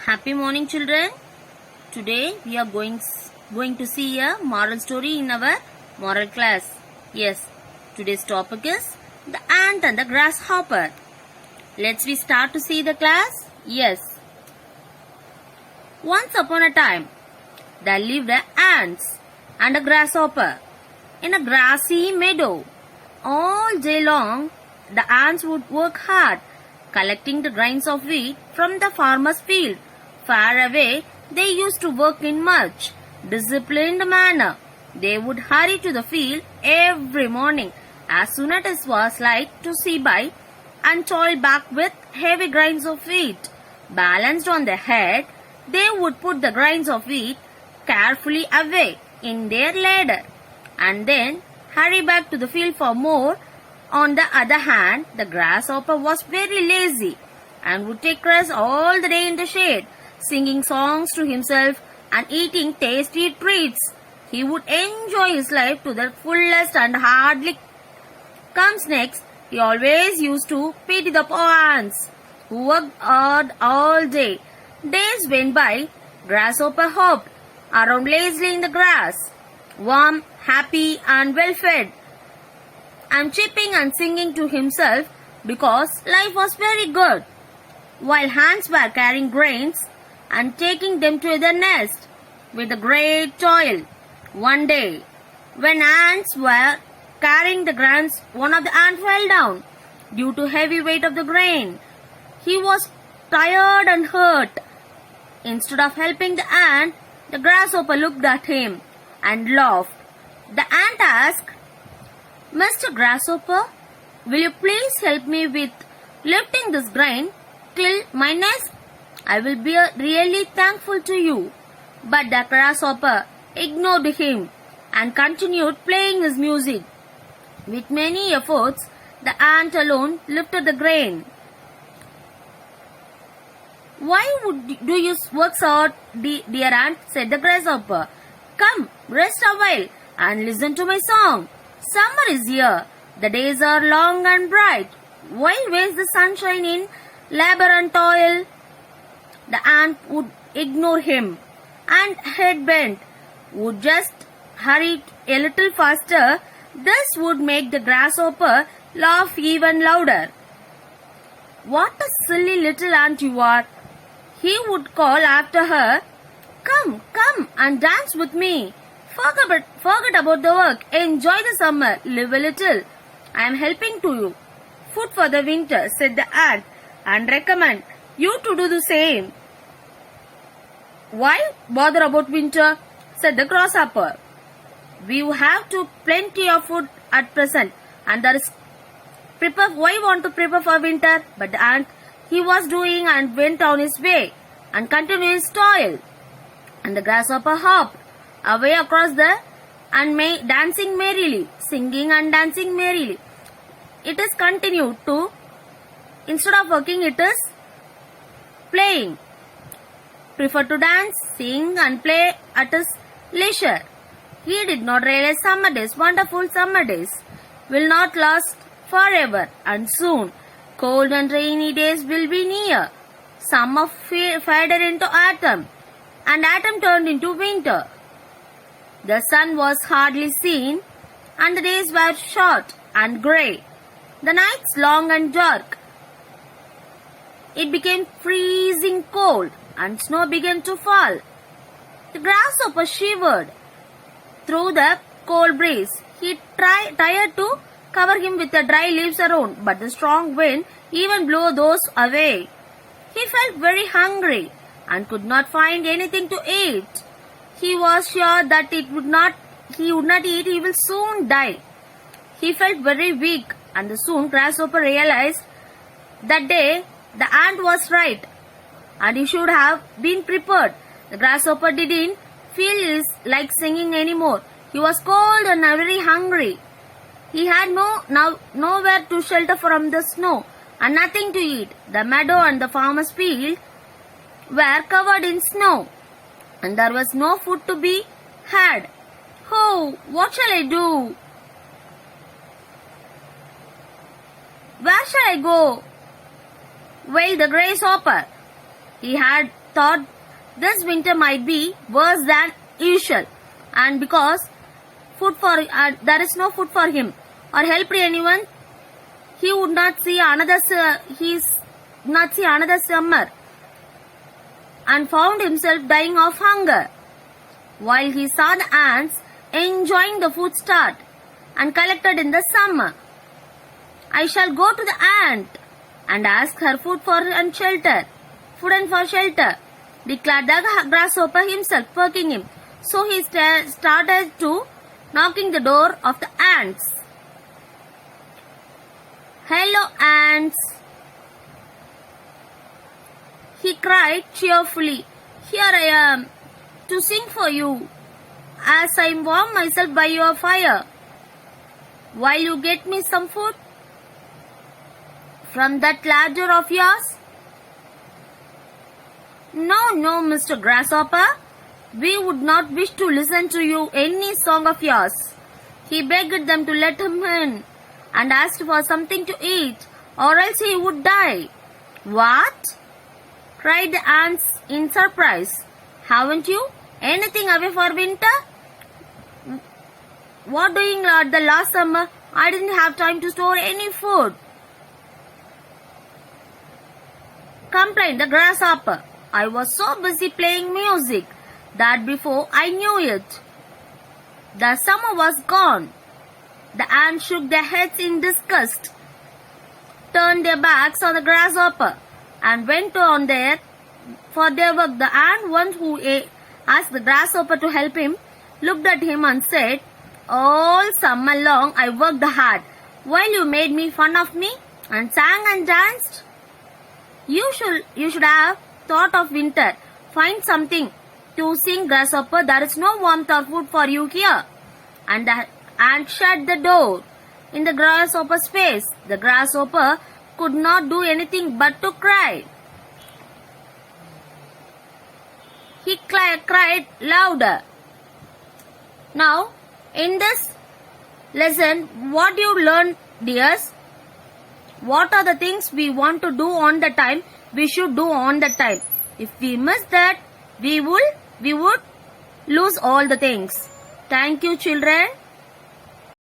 Happy morning, children. Today we are going to see a moral story in our moral class. Yes, today's topic is the ant and the grasshopper. Let's start to see the class. Yes. Once upon a time, there lived ants and a grasshopper in a grassy meadow. All day long, the ants would work hard, collecting the grains of wheat from the farmer's field. Far away, they used to work in much disciplined manner. They would hurry to the field every morning as soon as it was light to see by and toil back with heavy grains of wheat. Balanced on their head, they would put the grains of wheat carefully away in their ladder and then hurry back to the field for more. On the other hand, the grasshopper was very lazy and would take rest all the day in the shade, singing songs to himself and eating tasty treats. He would enjoy his life to the fullest and hardly comes next. He always used to pity the poor ants who worked hard all day. Days went by. Grasshopper hopped around lazily in the grass, warm, happy and well fed, and chirping and singing to himself because life was very good, while ants were carrying grains and taking them to their nest with a great toil. One day, when ants were carrying the grains, one of the ants fell down due to heavy weight of the grain. He was tired and hurt. Instead of helping the ant, the grasshopper looked at him and laughed. The ant asked, "Mr. Grasshopper, will you please help me with lifting this grain till my nest? I will be really thankful to you." But the grasshopper ignored him and continued playing his music. With many efforts, the ant alone lifted the grain. "Why do you work so hard, dear ant?" said the grasshopper. "Come, rest a while and listen to my song. Summer is here. The days are long and bright. Why waste the sunshine in labor and toil?" The ant would ignore him and, head bent, would just hurry a little faster. This would make the grasshopper laugh even louder. "What a silly little ant you are," he would call after her. Come and dance with me. Forget about the work. Enjoy the summer. Live a little. I am helping to you. Food for the winter," said the ant, "and recommend you to do the same." "Why bother about winter?" said the grasshopper. "We have plenty of food at present, and there is why want to prepare for winter?" But the ant he was doing and went on his way and continued his toil. And the grasshopper hopped away across the and dancing merrily, singing and dancing merrily. It is continued to, instead of working, it is playing. Prefer to dance, sing and play at his leisure. He did not realize summer days, wonderful summer days, will not last forever, and soon cold and rainy days will be near. Summer faded into autumn, and autumn turned into winter. The sun was hardly seen, and the days were short and grey. The nights long and dark. It became freezing cold, and snow began to fall. The grasshopper shivered through the cold breeze. He tried to cover him with the dry leaves around, but the strong wind even blew those away. He felt very hungry and could not find anything to eat. He was sure that he would not eat, he will soon die. He felt very weak, and soon grasshopper realized that day the ant was right, and he should have been prepared. The grasshopper didn't feel like singing anymore. He was cold and very hungry. He had nowhere to shelter from the snow and nothing to eat. The meadow and the farmer's field were covered in snow, and there was no food to be had. "Oh, what shall I do? Where shall I go?" wailed the grasshopper. He had thought this winter might be worse than usual, and because there is no food for him or help anyone, he would not see another summer, and found himself dying of hunger. While he saw the ants enjoying the food stored and collected in the summer, I shall go to the ant and ask her food and shelter, declared the grasshopper himself, poking him. So he started to knocking the door of the ants. "Hello, ants," he cried cheerfully. "Here I am to sing for you as I warm myself by your fire. While you get me some food from that ladder of yours?" No, Mr. Grasshopper. We would not wish to listen to you any song of yours." He begged them to let him in and asked for something to eat, or else he would die. "What?" cried the ants in surprise. "Haven't you anything away for winter? What doing the last summer? I didn't have time to store any food," complained the grasshopper. "I was so busy playing music that before I knew it, the summer was gone." The ants shook their heads in disgust, turned their backs on the grasshopper, and went on for their work. The ant, one who asked the grasshopper to help him, looked at him and said, "All summer long I worked hard, while you made me fun of me and sang and danced. You should have thought of winter. Find something to sing, grasshopper. There is no warmth or food for you here." And the ant shut the door in the grasshopper's face. The grasshopper could not do anything but to cry. He cried louder. Now, in this lesson, what you learned, dears? What are the things we want to do on the time? We should do on the time. If we miss that, we would lose all the things. Thank you, children.